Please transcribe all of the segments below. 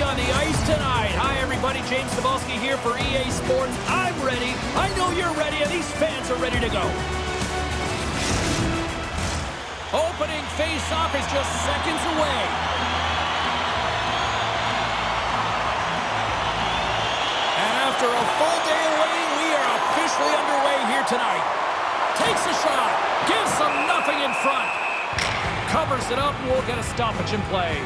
be on the ice tonight. Hi, everybody. James Cebulski here for EA Sports. I'm ready. I know you're ready, and these fans are ready to go. Opening face-off is just seconds away. And after a full day of waiting, we are officially underway here tonight. Takes a shot. Gives them nothing in front. Covers it up, and we'll get a stoppage in play.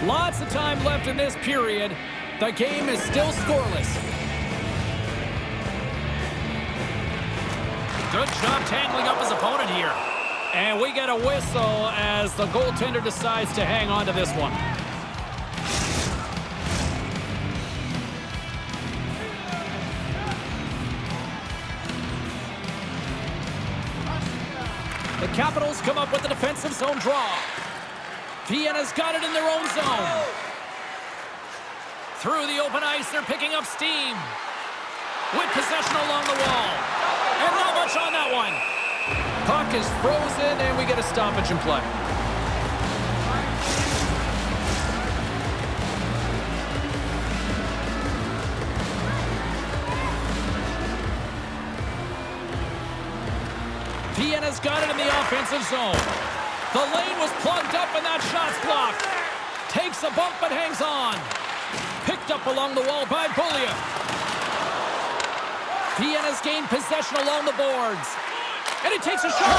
Lots of time left in this period. The game is still scoreless. Good job tangling up his opponent here. And we get a whistle as the goaltender decides to hang on to this one. The Capitals come up with the defensive zone draw. Vienna's got it in their own zone. Through the open ice, they're picking up steam. With possession along the wall. And not much on that one. Puck is frozen, and we get a stoppage in play. Vienna's got it in the offensive zone. The lane was plugged up, and that shot's blocked. Takes a bump, but hangs on. Picked up along the wall by Beaulieu. Vienna's gained possession along the boards. And he takes a shot.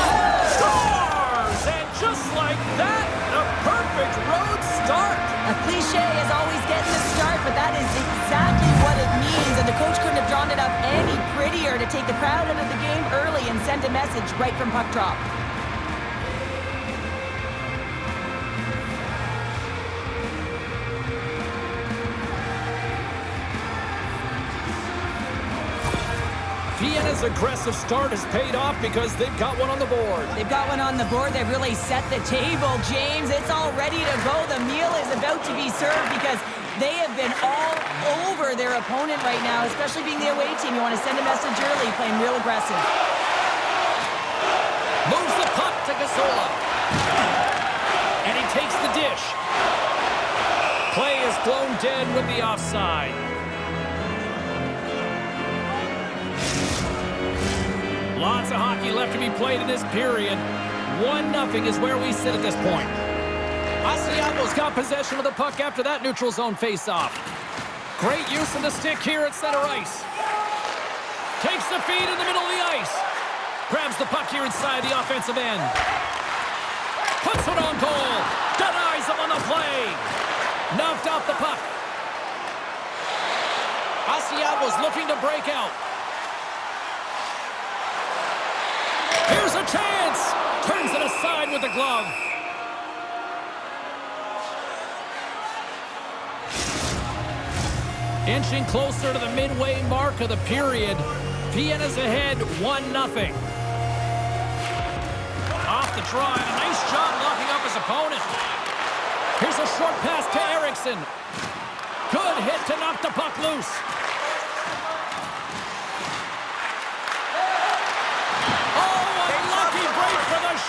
Scores! And just like that, a perfect road start. A cliche is always getting the start, but that is exactly what it means. And the coach couldn't have drawn it up any prettier to take the crowd out of the game early and send a message right from puck drop. Vienna's aggressive start has paid off because they've got one on the board. They've got one on the board. They've really set the table, James. It's all ready to go. The meal is about to be served because they have been all over their opponent right now, especially being the away team. You want to send a message early, playing real aggressive. Moves the puck to Gasola. And he takes the dish. Play is blown dead with the offside. Lots of hockey left to be played in this period. 1-0 is where we sit at this point. Asiago's got possession of the puck after that neutral zone face-off. Great use of the stick here at center ice. Takes the feed in the middle of the ice. Grabs the puck here inside the offensive end. Puts it on goal. Denies him on the play. Knocked off the puck. Asiago's looking to break out. Here's a chance! Turns it aside with the glove. Inching closer to the midway mark of the period. Vienna's ahead 1-0. Off the draw, and a nice job locking up his opponent. Here's a short pass to Eriksson. Good hit to knock the puck loose.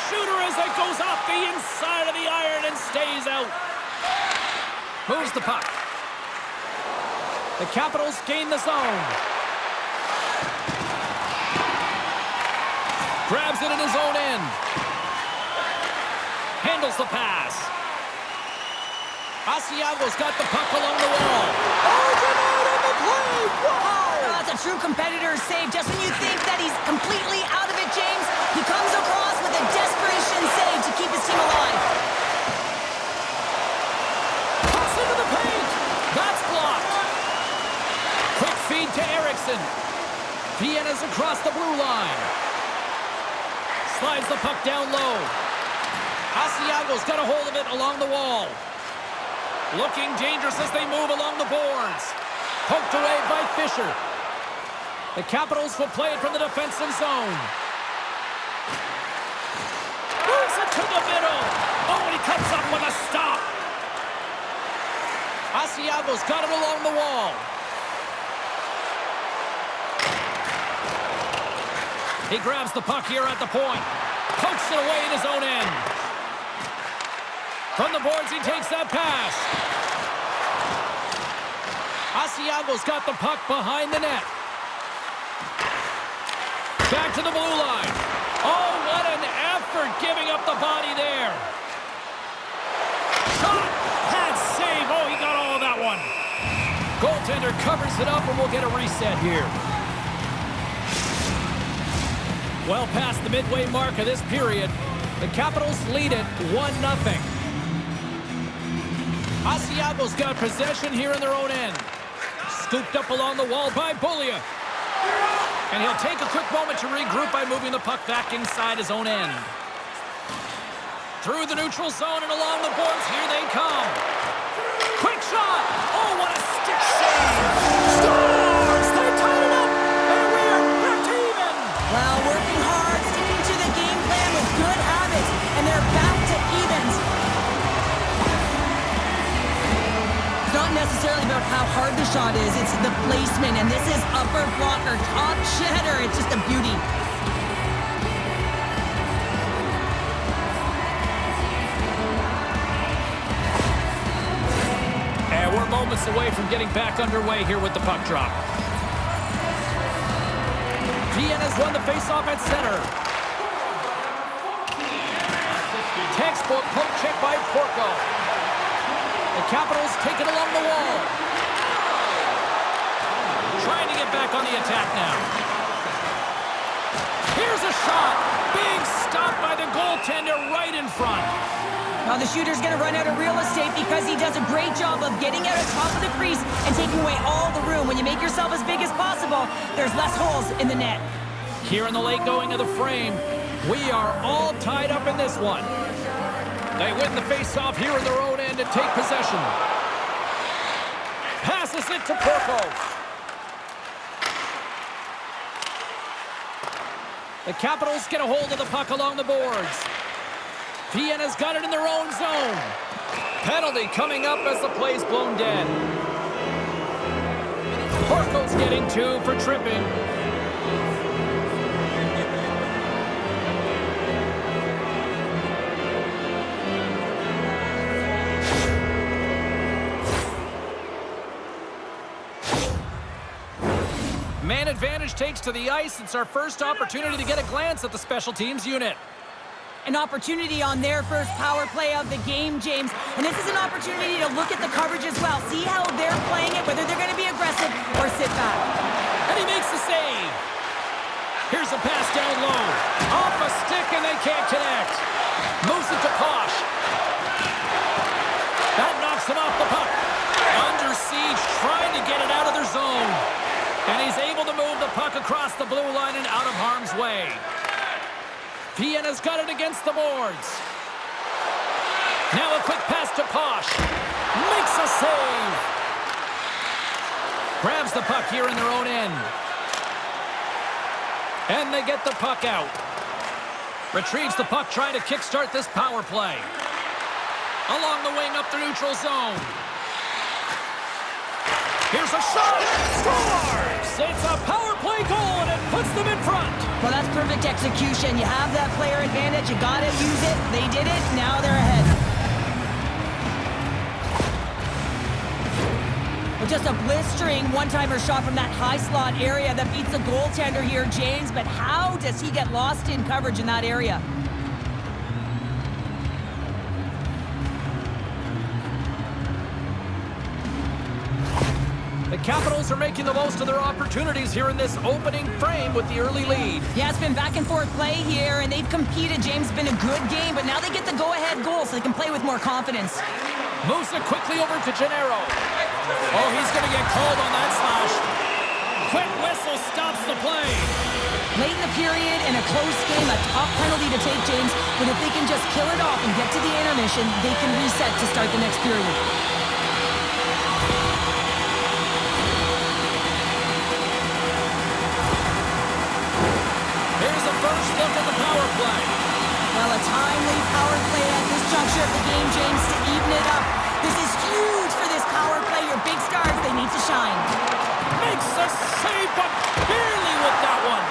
Shooter as it goes off the inside of the iron and stays out. Moves the puck. The Capitals gain the zone. Grabs it in his own end. Handles the pass. Asiago's got the puck along the wall. Oh, Gennaro on the play! Wow! That's a true competitor's save. Just when you think that he's completely out of it, James, he comes across with a desperation save to keep his team alive. Pass into the paint. That's blocked. Quick feed to Eriksson. Vienna's across the blue line. Slides the puck down low. Asiago's got a hold of it along the wall. Looking dangerous as they move along the boards. Poked away by Fischer. The Capitals will play it from the defensive zone. Moves it to the middle. Oh, and he comes up with a stop. Asiago's got it along the wall. He grabs the puck here at the point. Pokes it away in his own end. From the boards, he takes that pass. Asiago's got the puck behind the net. Back to the blue line. Oh, what an effort giving up the body there. Shot! Had save. Oh, he got all of that one. Goaltender covers it up, and we'll get a reset here. Well past the midway mark of this period, the Capitals lead it 1-0. Asiago's got possession here in their own end. Scooped up along the wall by Beaulieu. And he'll take a quick moment to regroup by moving the puck back inside his own end. Through the neutral zone and along the boards, here they come. Quick shot! Oh, what a stick save! Scores! They tied it up! And we're back to even! Well, working hard, sticking to the game plan with good habits, and they're back to evens. It's not necessarily about how hard the shot is, it's the placement, and this is upper blocker, top cheddar. It's just a beauty. And we're moments away from getting back underway here with the puck drop. Vienna's won the faceoff at center. Textbook poke check by Porco. The Capitals take it along the wall. Trying to get back on the attack now. Here's a shot. Big stop by the goaltender right in front. Now the shooter's going to run out of real estate because he does a great job of getting out of top of the crease and taking away all the room. When you make yourself as big as possible, there's less holes in the net. Here in the late going of the frame, we are all tied up in this one. They win the face-off here in their own end and take possession. Passes it to Porco. The Capitals get a hold of the puck along the boards. Vienna's got it in their own zone. Penalty coming up as the play's blown dead. Porco's getting 2 for tripping. Man advantage takes to the ice. It's our first opportunity to get a glance at the special teams unit. An opportunity on their first power play of the game, James. And this is an opportunity to look at the coverage as well. See how they're playing it, whether they're going to be aggressive or sit back. And he makes the save. Here's a pass down low. Off a stick, and they can't connect. Moves it to Posh. That knocks him off the puck. Under siege, trying to get it out of their zone. And he's able to move the puck across the blue line and out of harm's way. Vienna's got it against the boards. Now a quick pass to Posh. Makes a save. Grabs the puck here in their own end. And they get the puck out. Retrieves the puck, trying to kickstart this power play. Along the wing up the neutral zone. Here's a shot. Scores! It's a power play goal, and it puts them in front. Well, that's perfect execution. You have that player advantage. You got to use it. They did it. Now they're ahead. Well, just a blistering one-timer shot from that high slot area that beats the goaltender here, James. But how does he get lost in coverage in that area? The Capitals are making the most of their opportunities here in this opening frame with the early lead. Yeah, it's been back and forth play here, and they've competed. James, it's been a good game, but now they get the go-ahead goal so they can play with more confidence. Moves it quickly over to Gennaro. Oh, he's going to get called on that slash. Quick whistle stops the play. Late in the period, in a close game, a tough penalty to take, James, but if they can just kill it off and get to the intermission, they can reset to start the next period. First look at the power play. Well, a timely power play at this juncture of the game, James, to even it up. This is huge for this power play. Your big stars, they need to shine. Makes a save, but barely with that one.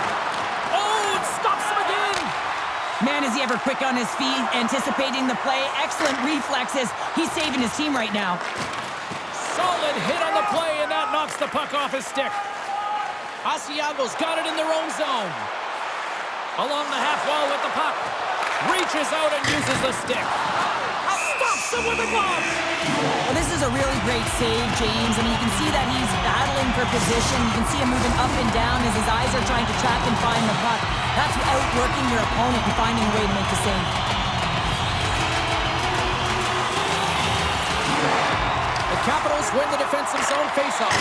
Oh, it stops him again. Man, is he he ever quick on his feet, anticipating the play. Excellent reflexes. He's saving his team right now. Solid hit on the play, and that knocks the puck off his stick. Asiago's got it in their own zone. Along the half wall with the puck. Reaches out and uses the stick. Stops him with a glove. Well, this is a really great save, James. I mean, you can see that he's battling for position. You can see him moving up and down as his eyes are trying to track and find the puck. That's outworking your opponent and finding a way to make the save. The Capitals win the defensive zone faceoff.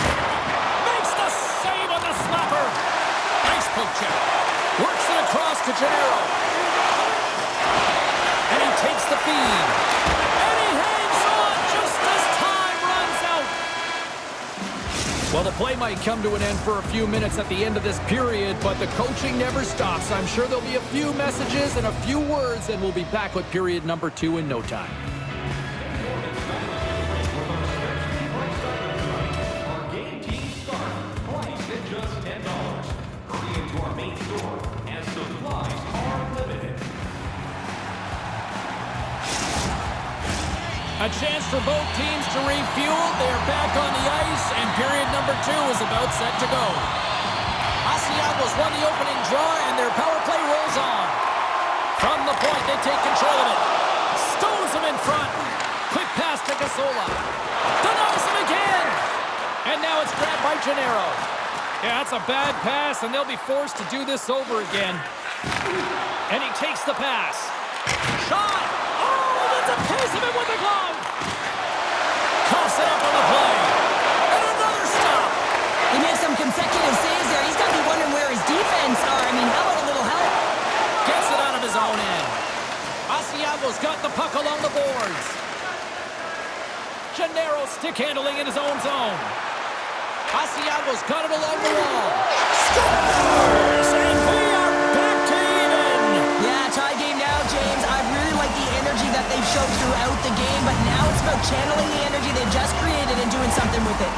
Makes the save on the slapper. Nice poke check. Works it across to Gennaro. And he takes the feed. And he hangs on just as time runs out. Well, the play might come to an end for a few minutes at the end of this period, but the coaching never stops. I'm sure there'll be a few messages and a few words, and we'll be back with period number 2 in no time. A chance for both teams to refuel. They're back on the ice, and period number 2 is about set to go. Asiago's won the opening draw, and their power play rolls on. From the point, they take control of it. Stones him in front. Quick pass to Gasola. Denies him again. And now it's grabbed by Gennaro. Yeah, that's a bad pass, and they'll be forced to do this over again. And he takes the pass. Shot! A piece of it with the glove. Coughs it up on the play. And another stop. He made some consecutive saves there. He's got to be wondering where his defense are. I mean, how about a little help? Gets it out of his own end. Asiago's got the puck along the boards. Gennaro stick handling in his own zone. Asiago's got it along the wall. Scores! And we are back to even. Yeah, tie game now, James. I really like the energy that they've shown throughout the game, but now it's about channeling the energy they've just created and doing something with it.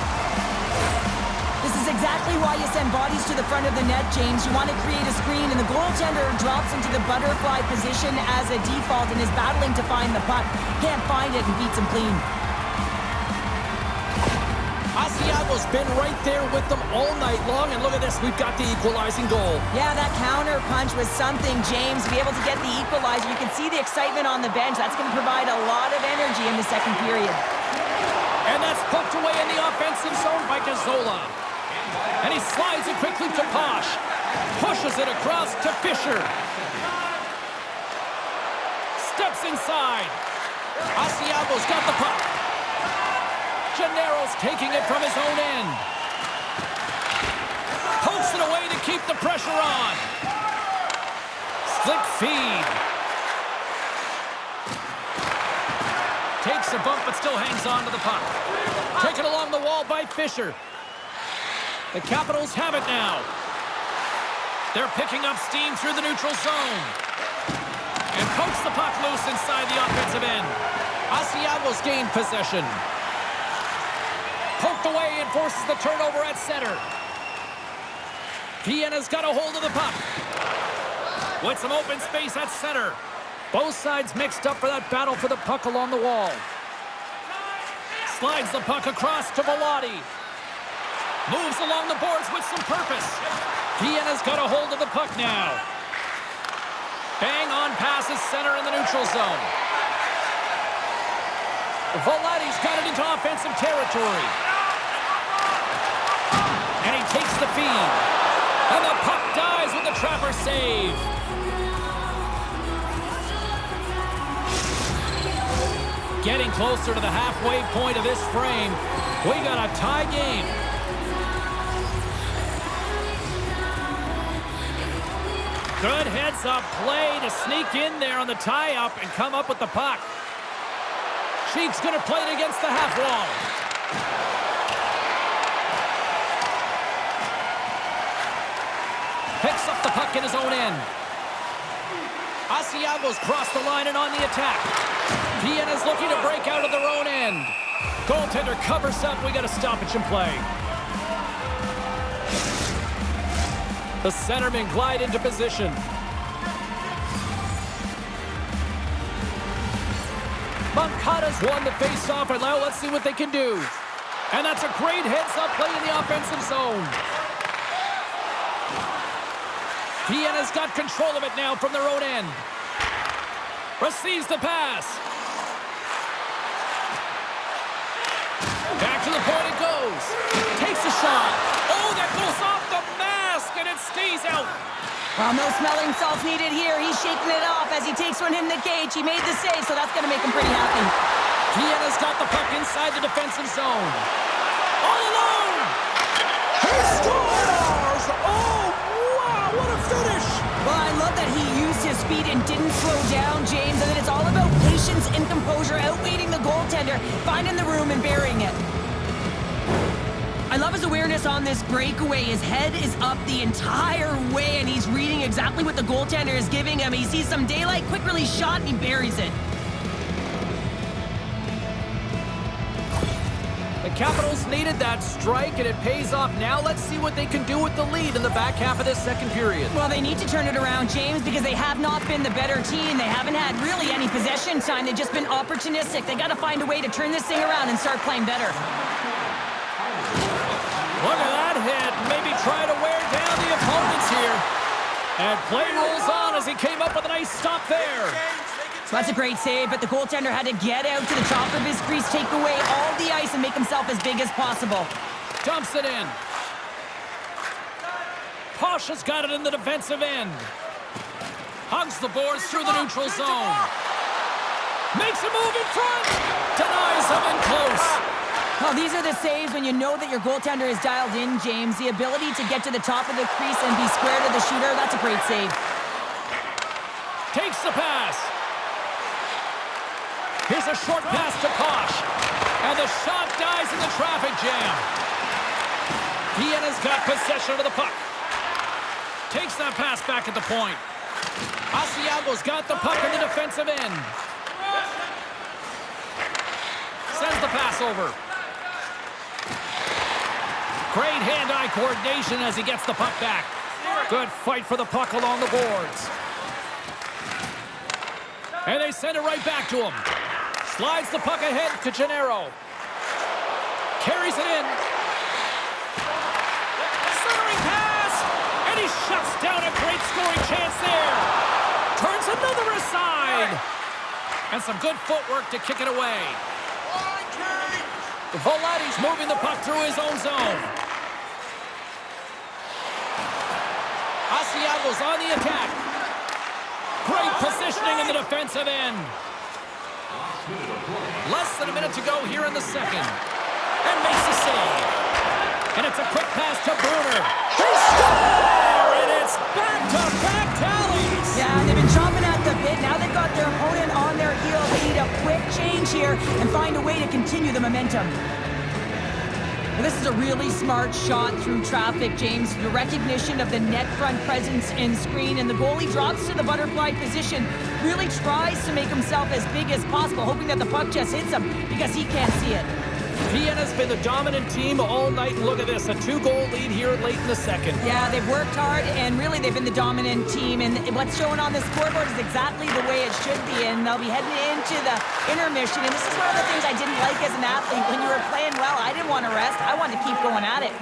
This is exactly why you send bodies to the front of the net, James. You want to create a screen, and the goaltender drops into the butterfly position as a default and is battling to find the puck. Can't find it and beats him clean. Asiago's been right there with them all night long, and look at this, we've got the equalizing goal. Yeah, that counter punch was something, James. To be able to get the equalizer, you can see the excitement on the bench. That's going to provide a lot of energy in the second period. And that's poked away in the offensive zone by Gazola. And he slides it quickly to Posh. Pushes it across to Fischer. Steps inside. Asiago's got the puck. Gennaro's taking it from his own end. Pokes it away to keep the pressure on. Slick feed. Takes a bump but still hangs on to the puck. Taken along the wall by Fischer. The Capitals have it now. They're picking up steam through the neutral zone. And pokes the puck loose inside the offensive end. Asiago's gained possession. Poked away and forces the turnover at center. Vienna's got a hold of the puck. With some open space at center. Both sides mixed up for that battle for the puck along the wall. Slides the puck across to Bellotti. Moves along the boards with some purpose. Vienna's got a hold of the puck now. Bang on passes center in the neutral zone. Velotti's got it into offensive territory. And he takes the feed. And the puck dies with the trapper save. Getting closer to the halfway point of this frame. We got a tie game. Good heads-up play to sneak in there on the tie-up and come up with the puck. Sheik's going to play it against the half wall. Picks up the puck in his own end. Asiago's crossed the line and on the attack. Vienna's looking to break out of their own end. Goaltender covers up. We got a stoppage in play. The centermen glide into position. Moncada's won the face-off, and now let's see what they can do. And that's a great heads-up play in the offensive zone. Vienna's got control of it now from their own end. Receives the pass. Back to the point it goes. Takes a shot. Oh, that goes off the mask, and it stays out. Well, no smelling salts needed here. He's shaking it off as he takes one in the cage. He made the save, so that's going to make him pretty happy. Vienna's got the puck inside the defensive zone. All alone! He scores! Oh, wow, what a finish! Well, I love that he used his speed and didn't slow down, James. And then it's all about patience and composure, outweighing the goaltender, finding the room and burying it. I love his awareness on this breakaway. His head is up the entire way, and he's reading exactly what the goaltender is giving him. He sees some daylight, quick release shot, and he buries it. The Capitals needed that strike, and it pays off. Now let's see what they can do with the lead in the back half of this second period. Well, they need to turn it around, James, because they have not been the better team. They haven't had really any possession time. They've just been opportunistic. They got to find a way to turn this thing around and start playing better. Look at that hit. Maybe try to wear down the opponents here. And play rolls on as he came up with a nice stop there. So that's a great save, but the goaltender had to get out to the top of his crease, take away all the ice, and make himself as big as possible. Dumps it in. Posh has got it in the defensive end. Hugs the boards through the neutral zone. Makes a move in front. Denies him in close. Well, these are the saves when you know that your goaltender is dialed in, James. The ability to get to the top of the crease and be square to the shooter, that's a great save. Takes the pass. Here's a short pass to Posh. And the shot dies in the traffic jam. Vienna's got possession of the puck. Takes that pass back at the point. Asiago's got the puck in the defensive end. Sends the pass over. Great hand-eye coordination as he gets the puck back. Good fight for the puck along the boards. And they send it right back to him. Slides the puck ahead to Gennaro. Carries it in. Centering pass! And he shuts down a great scoring chance there. Turns another aside. And some good footwork to kick it away. Volatti's moving the puck through his own zone. Asiago's on the attack. Great positioning in the defensive end. Less than a minute to go here in the second. And makes the save. And it's a quick pass to Brunner. They score! And it's back-to-back tallies! Yeah, they've been chomping at the bit. Now they've got their opponent on their heels. They need a quick change here and find a way to continue the momentum. Well, this is a really smart shot through traffic, James. The recognition of the net front presence and screen, and the goalie drops to the butterfly position, really tries to make himself as big as possible, hoping that the puck just hits him because he can't see it. Vienna's been the dominant team all night, and look at this, a 2-goal lead here late in the second. Yeah, they've worked hard, and really they've been the dominant team, and what's showing on the scoreboard is exactly the way it should be, and they'll be heading into the intermission, and this is one of the things I didn't like as an athlete. When you were playing well, I didn't want to rest. I wanted to keep going at it.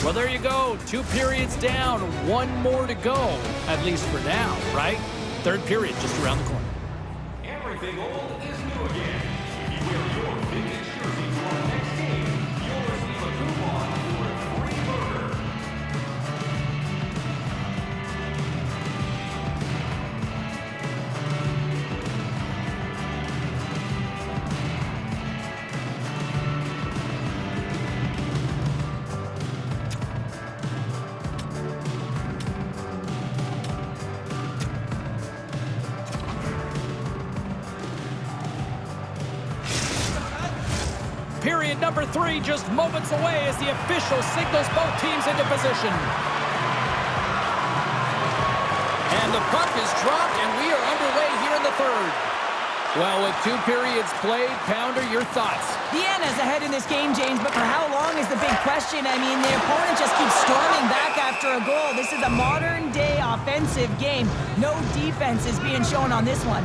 Well, there you go. 2 periods down, 1 more to go, at least for now, right? Third period just around the corner. Everything old is new again. If you wear your vintage jersey to our next game, you'll receive a coupon for a free burger. Period number 3 just moments away as the official signals both teams into position. And the puck is dropped, and we are underway here in the third. Well, with 2 periods played, Pounder, your thoughts? Vienna's ahead in this game, James, but for how long is the big question? I mean, the opponent just keeps storming back after a goal. This is a modern-day offensive game. No defense is being shown on this one.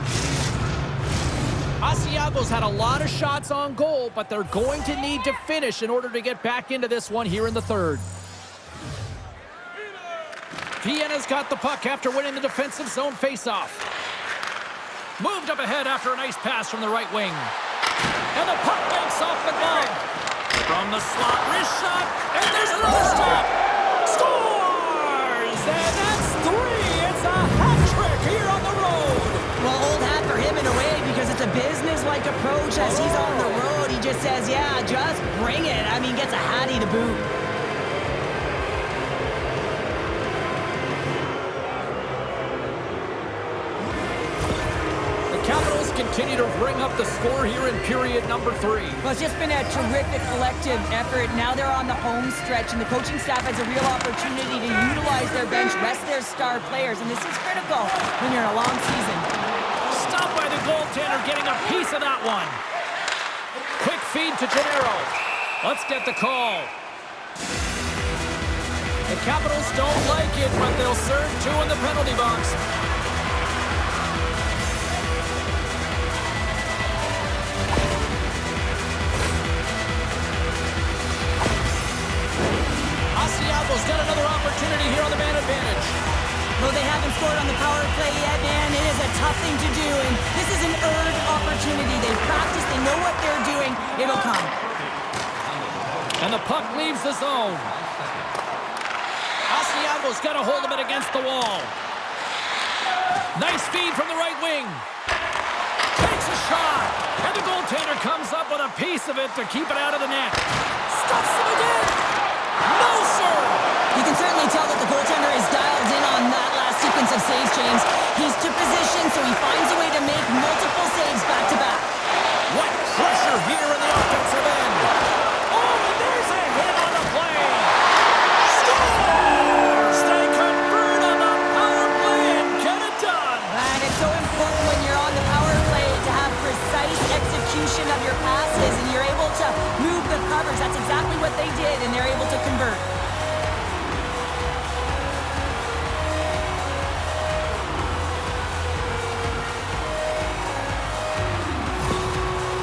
Asiago's had a lot of shots on goal, but they're going to need to finish in order to get back into this one here in the third. Vienna's got the puck after winning the defensive zone faceoff. Moved up ahead after a nice pass from the right wing. And the puck banks off the glove. From the slot, wrist shot, and there's another stop. Scores! And that's 3. It's a hat trick here on the road. Well, old hat for him in a way because it's a business-like approach as he's on the road. He just says, yeah, just bring it. I mean, gets a hattie to boot. Continue to bring up the score here in period number 3. Well, it's just been a terrific collective effort. Now they're on the home stretch, and the coaching staff has a real opportunity to utilize their bench, rest their star players, and this is critical when you're in a long season. Stopped by the goaltender, getting a piece of that one. Quick feed to Gennaro. Let's get the call. The Capitals don't like it, but they'll serve 2 in the penalty box. Asiago's got another opportunity here on the man advantage. Well, they haven't scored on the power play yet, man. It is a tough thing to do, and this is an earned opportunity. They practice, they know what they're doing. It'll come. And the puck leaves the zone. Asiago's got a hold of it against the wall. Nice feed from the right wing. Takes a shot, and the goaltender comes up with a piece of it to keep it out of the net. Stuffs him again. No, sir! You can certainly tell that the goaltender is dialed in on that last sequence of saves, James. He's to position, so he finds a way to make multiple saves back-to-back. What pressure here in the offensive end. Oh, and there's a hit on the play. Scores! They convert on the power play and get it done. And it's so important when you're on the power play to have precise execution of your passes, and you're able to move the covers. That's exactly what they did, and they're able to convert.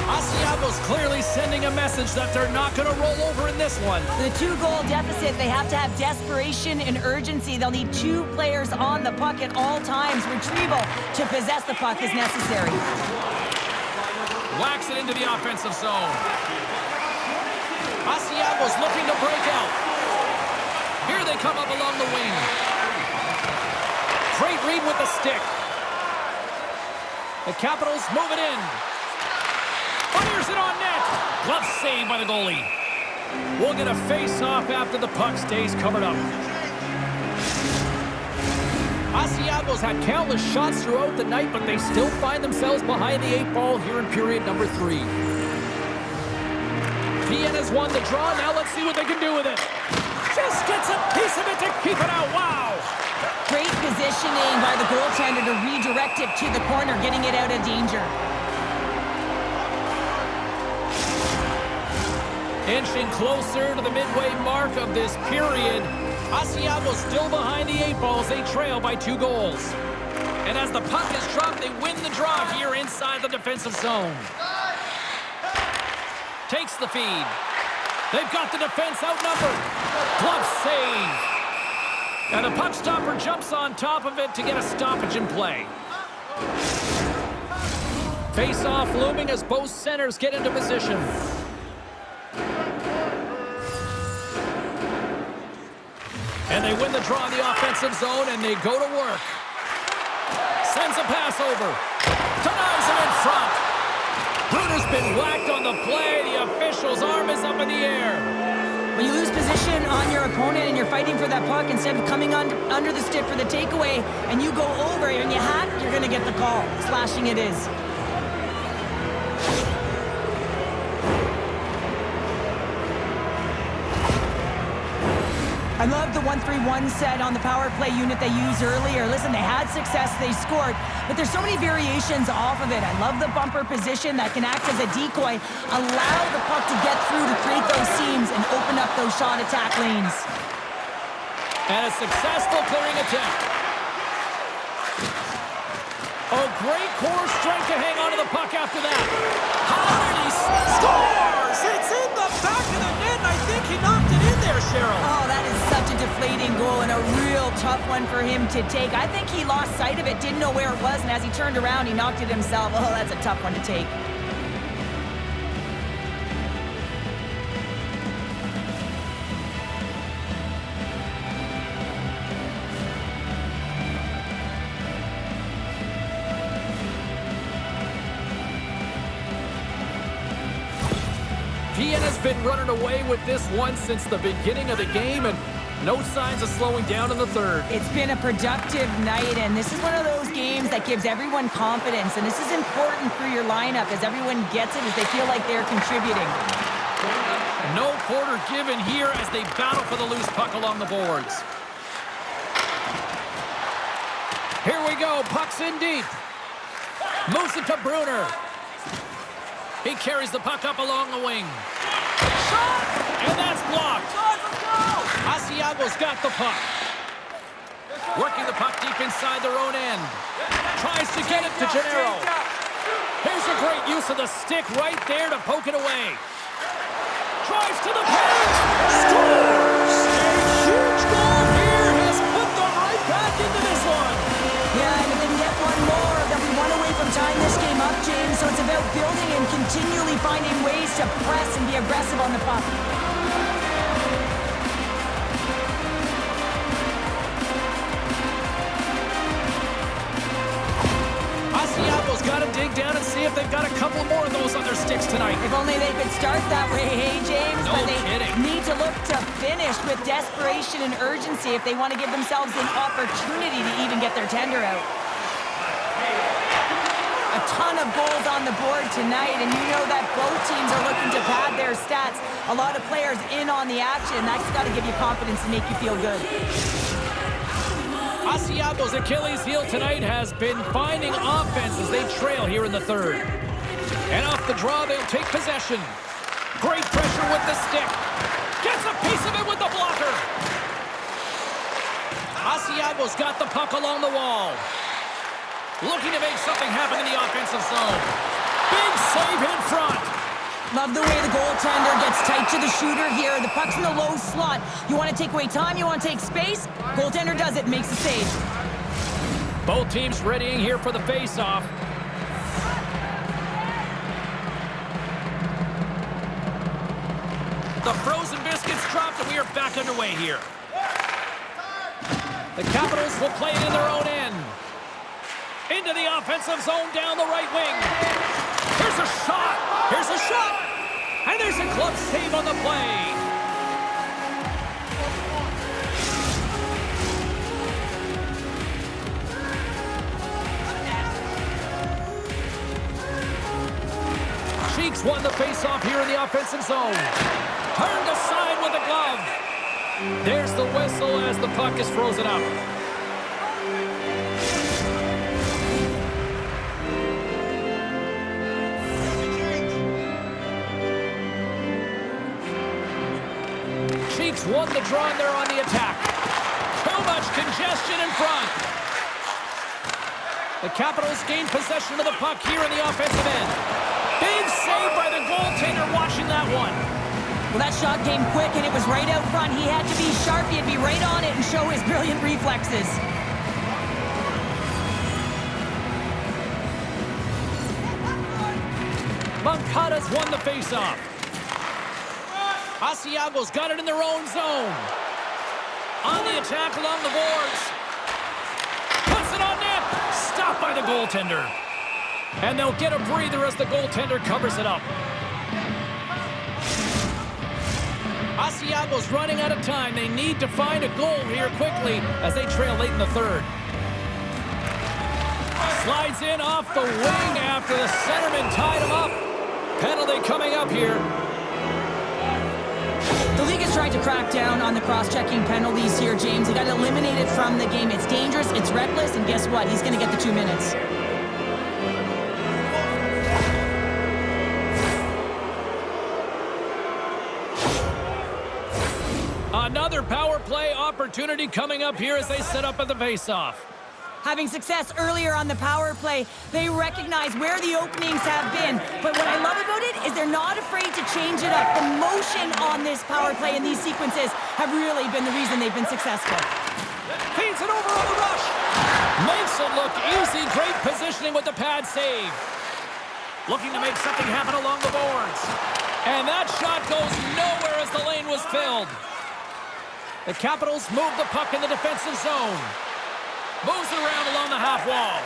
Asiago's clearly sending a message that they're not going to roll over in this one. The 2-goal deficit, they have to have desperation and urgency. They'll need 2 players on the puck at all times. Retrieval to possess the puck is necessary. Whacks it into the offensive zone. Asiago's looking to break out. Here they come up along the wing. Great read with the stick. The Capitals move it in. Fires it on net. Glove save by the goalie. We'll get a face-off after the puck stays covered up. Asiago's had countless shots throughout the night, but they still find themselves behind the 8 ball here in period number 3. Vienna's won the draw. Now let's see what they can do with it. Just gets a piece of it to keep it out. Wow. Great positioning by the goaltender to redirect it to the corner, getting it out of danger. Inching closer to the midway mark of this period. Asiago still behind the 8 balls. They trail by 2 goals. And as the puck is dropped, they win the draw here inside the defensive zone. Takes the feed. They've got the defense outnumbered. Glove save. And the puck stopper jumps on top of it to get a stoppage in play. Face-off looming as both centers get into position. And they win the draw in the offensive zone, and they go to work. Sends a pass over. Denies him in front. Brunner's been whacked on the play. The official's arm is up in the air. When you lose position on your opponent and you're fighting for that puck, instead of coming under the stick for the takeaway, and you go over and you hack, you're going to get the call. Slashing it is. I love the 1-3-1 set on the power play unit they used earlier. Listen, they had success, they scored, but there's so many variations off of it. I love the bumper position that can act as a decoy, allow the puck to get through to create those seams and open up those shot attack lanes. And a successful clearing attempt. Oh, great core strength to hang on to the puck after that. How did he scores? It's in the back of the net, and I think he knocked it in there, Cheryl. Oh, that is such a deflating goal and a real tough one for him to take. I think he lost sight of it, didn't know where it was, and as he turned around, he knocked it himself. Oh, that's a tough one to take. Vienna's been running away with this one since the beginning of the game, and no signs of slowing down in the third. It's been a productive night, and this is one of those games that gives everyone confidence, and this is important for your lineup as everyone gets it, as they feel like they're contributing. No quarter given here as they battle for the loose puck along the boards. Here we go, puck's in deep. Moves it to Brunner. He carries the puck up along the wing. Shot! And that's blocked. Asiago's got the puck. Working the puck deep inside their own end. Tries to get it to Gennaro. Here's a great use of the stick right there to poke it away. Drives to the paint. Scores! A huge goal here has put them right back into this one. Yeah, and if they can get one more, they'll be one away from tying this game up, James. So it's about building and continually finding ways to press and be aggressive on the puck. Asiago's got to dig down and see if they've got a couple more of those on their sticks tonight. If only they could start that way, hey, James? No but they kidding. need to look to finish with desperation and urgency if they want to give themselves an opportunity to even get their tender out. A ton of goals on the board tonight, and you know that both teams are looking to pad their stats. A lot of players in on the action. That's got to give you confidence and make you feel good. Asiago's Achilles heel tonight has been finding offense as they trail here in the third. And off the draw, they'll take possession. Great pressure with the stick. Gets a piece of it with the blocker. Asiago's got the puck along the wall. Looking to make something happen in the offensive zone. Big save in front. Love the way the goaltender gets tight to the shooter here. The puck's in the low slot. You want to take away time, you want to take space. Goaltender does it, makes the save. Both teams readying here for the face-off. The frozen biscuits dropped, and we are back underway here. The Capitals will play it in their own end. Into the offensive zone down the right wing. Here's a shot. Here's a shot. And there's a glove save on the play. Cheeks won the faceoff here in the offensive zone. Turned aside with a glove. There's the whistle as the puck is frozen up. Cheeks won the draw and they're on the attack. Too much congestion in front. The Capitals gain possession of the puck here in the offensive end. Big save by the goaltender watching that one. Well, that shot came quick, and it was right out front. He had to be sharp. He had to be right on it and show his brilliant reflexes. Moncada's won the faceoff. Asiago's got it in their own zone. On the attack along the boards. Puts it on net. Stopped by the goaltender. And they'll get a breather as the goaltender covers it up. Asiago's running out of time. They need to find a goal here quickly as they trail late in the third. Slides in off the wing after the centerman tied him up. Penalty coming up here. The league is trying to crack down on the cross-checking penalties here, James. They got to eliminate it from the game. It's dangerous, it's reckless, and guess what? He's going to get the 2 minutes. Another power play opportunity coming up here as they set up at the face-off. Having success earlier on the power play, they recognize where the openings have been. But what I love about it is they're not afraid to change it up. The motion on this power play and these sequences have really been the reason they've been successful. Feeds it over on the rush. Makes it look easy. Great positioning with the pad save. Looking to make something happen along the boards. And that shot goes nowhere as the lane was filled. The Capitals move the puck in the defensive zone. Moves it around along the half wall.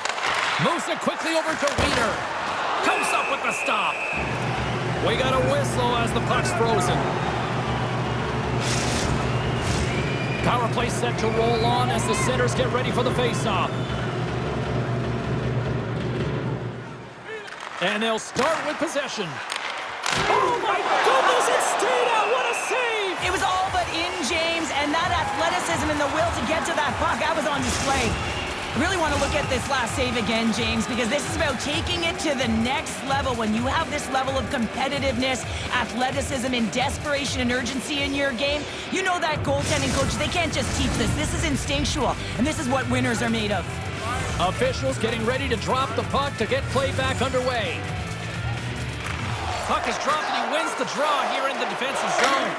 Moves it quickly over to Wiener. Comes up with the stop. We got a whistle as the puck's frozen. Power play set to roll on as the centers get ready for the face-off. And they'll start with possession. Oh my goodness, it stayed out. What a save! It was all but in, James, and that athleticism and the will to get to that puck, that was on display. I really want to look at this last save again, James, because this is about taking it to the next level. When you have this level of competitiveness, athleticism, and desperation and urgency in your game, you know that goaltending coach, they can't just teach this. This is instinctual, and this is what winners are made of. Officials getting ready to drop the puck to get play back underway. Puck is dropped and he wins the draw here in the defensive zone.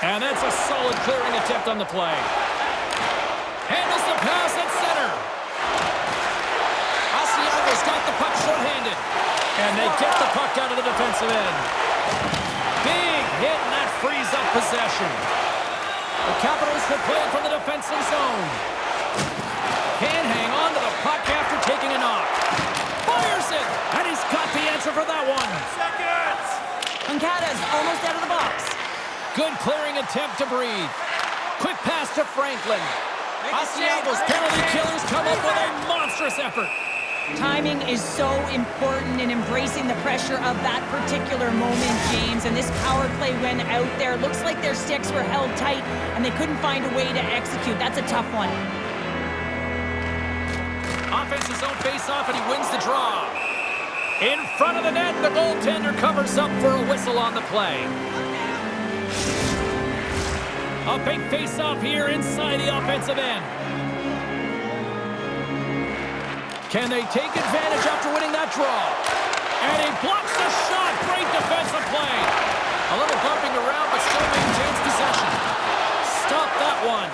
And that's a solid clearing attempt on the play. Handles the pass at center. Asiago's got the puck short-handed. And they get the puck out of the defensive end. Big hit, and that frees up possession. The Capitals will play it from the defensive zone. Can't hang on to the puck after taking a knock. Fires it, and he's got the answer for that one. Seconds! Uncata's almost out of the box. Good clearing attempt to breathe. Quick pass to Franklin. Asiago's penalty killers come up with a monstrous effort. Timing is so important in embracing the pressure of that particular moment, James. And this power play went out there. Looks like their sticks were held tight, and they couldn't find a way to execute. That's a tough one. Offensive zone face-off, and he wins the draw. In front of the net, the goaltender covers up for a whistle on the play. A big face-off here inside the offensive end. Can they take advantage after winning that draw? And he blocks the shot. Great defensive play. A little bumping around, but still maintains possession. Stop that one.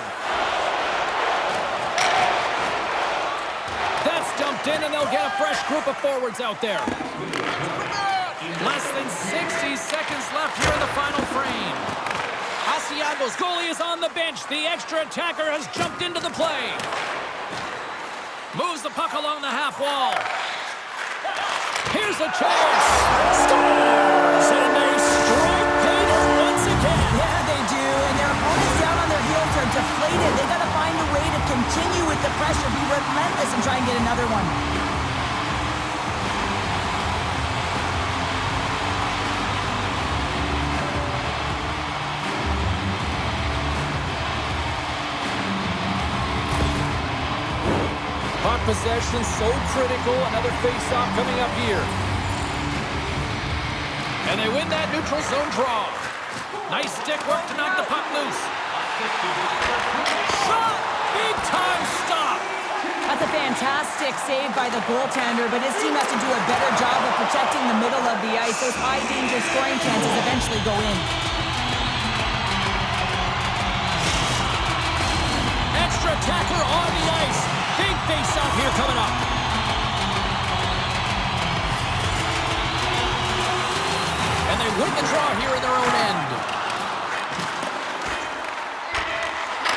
That's dumped in, and they'll get a fresh group of forwards out there. Less than 60 seconds left here in the final frame. Asiago's goalie is on the bench. The extra attacker has jumped into the play. Moves the puck along the half wall. Here's a chance. Scores! And they strike pay dirt once again. Yeah, they do. And their opponents down on their heels are deflated. They got to find a way to continue with the pressure, be relentless, and try and get another one. Puck possession so critical. Another face-off coming up here. And they win that neutral zone draw. Nice stick work to knock the puck loose. Shot! Big time stop! That's a fantastic save by the goaltender, but his team has to do a better job of protecting the middle of the ice. Those high-danger scoring chances eventually go in. Extra attacker on the ice. Big face-off here coming up. And they win the draw here in their own end.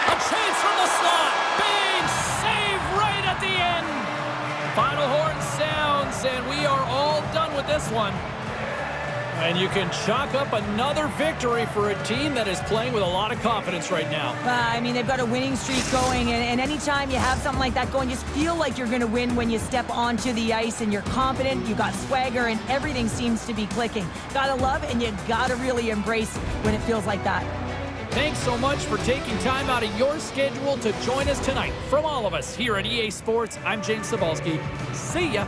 A chance from the slot. Big save right at the end. Final horn sounds, and we are all done with this one. And you can chalk up another victory for a team that is playing with a lot of confidence right now. I mean, they've got a winning streak going, and anytime you have something like that going, just feel like you're going to win when you step onto the ice, and you're confident, you got swagger, and everything seems to be clicking. Gotta love, and you gotta really embrace when it feels like that. Thanks so much for taking time out of your schedule to join us tonight. From all of us here at EA Sports, I'm James Cebulski. See ya.